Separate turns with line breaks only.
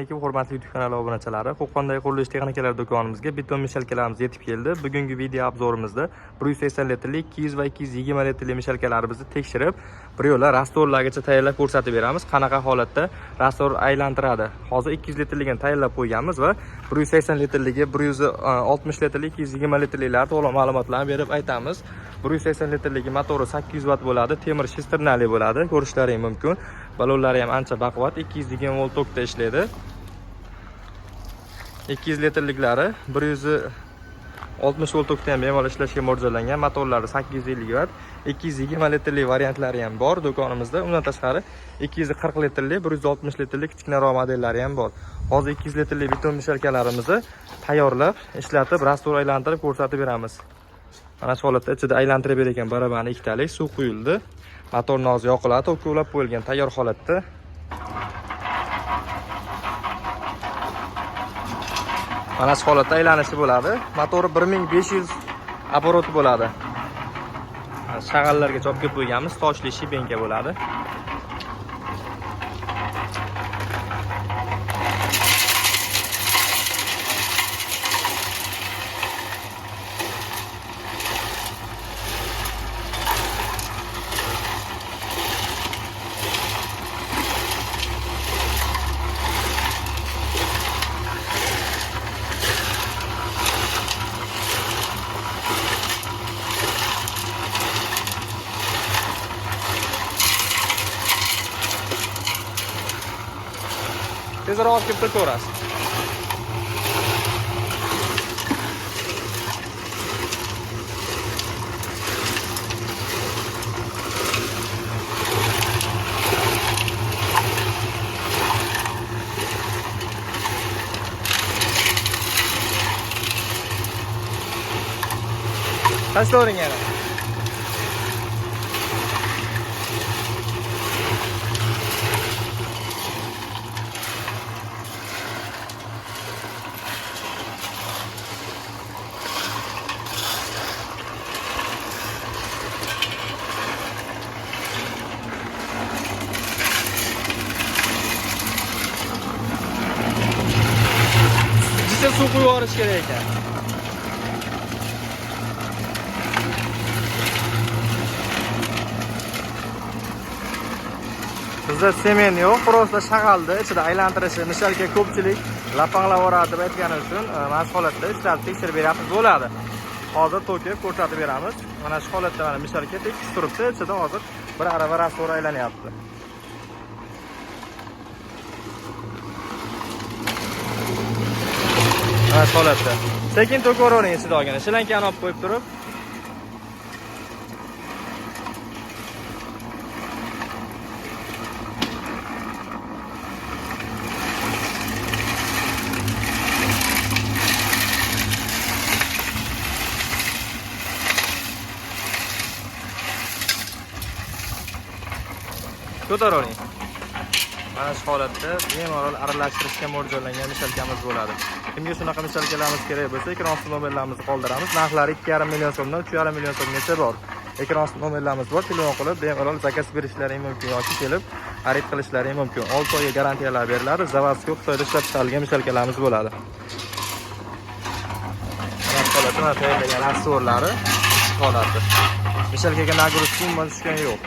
alaykum, hurmatli YouTube kanali obunachilari. Qo'qondagi qurilish texnikalar do'konimizga beton mishalkalarimiz yetib keldi. Bugungi video obzorimizda 180 litrli, 200 va 220 litrli mishalkalarimizni tekshirib, bir yo'la rastorlargacha tayyorlab ko'rsatib beramiz. Qanaqa holatda rastor aylantiradi. Hozir 200 litrligini tayyorlab qo'yganmiz va 180 litrligi, 160 litrli, 220 litrlilar to'liq ma'lumotlarni berib aytamiz. 180 litrligi motori 800 watt bo'ladi, temir shisternali bo'ladi. Ko'rishlaring mumkin. Balonlari ham ancha baquvvat, 220 volt tokda ishlaydi. 200 litrliklari 160 volt tokda ham bemalol ishlashga mo'ljallangan. Motorlari 850 watt, 220 litrli variantlari ham bor do'konimizda. Undan tashqari 240 litrli, 160 litrli kichkinaroq modellari ham bor. Hozir 200 litrli beton mishalkalarimizni tayyorlab, ishlatib, rastor aylantirib ko'rsatib beramiz. Mana shu holatda ichida aylantirib bergan barabani ikkitalik suv quyildi. Motor nozi yoqiladi, to'kuvlab qo'yilgan tayyor holatda. Mana shu holatda aylanishi bo'ladi. Motori 1500 обороты bo'ladi. Shag'allarga chopga qo'yganmiz, toshli shibenka bo'ladi. Tezroq kelib ko'rasiz. Tashlavering yana. Suv quyib yuborish kerak ekan. Bizda semen yo'q, просто shag'alda ichida aylantirishi, mishalga ko'pchilik lapanglar boradi deb aytgani uchun mana shu holatda ishlatib tekshirib beryapmiz bo'ladi. Hozir to'kib ko'rsatib beramiz. Mana shu holatda mana mishalga tekis turibdi, ichida hozir bir arava rastor aylanyapti. Mana shu holatda. Sekin to'kavering ichidagini, shilankani olib qo'yib turib. Ko'taring. Mana shu holatda bemalol aralashtirishga mo'ljallangan mishalkamiz bo'ladi. Kimga shunaqa mishalkalarimiz kerak bo'lsa, ekran osti nomerlarimizni qoldiramiz. Narxlari 2,5 million so'mdan 3,5 million so'mgacha bor. Ekran osti nomerlarimiz bor. Telefon qilib bemalol zakaz berishlaring mumkin yoki kelib xarid qilishlaring mumkin. 6 oyga garantiyalar beriladi. Zavodskiy Xitoyda ishlab chiqarilgan mishalkalarimiz bo'ladi. Mana shu holatda tayyorlangan rastorlari holati. Mishalkaga nagruzi tushgan yo'q.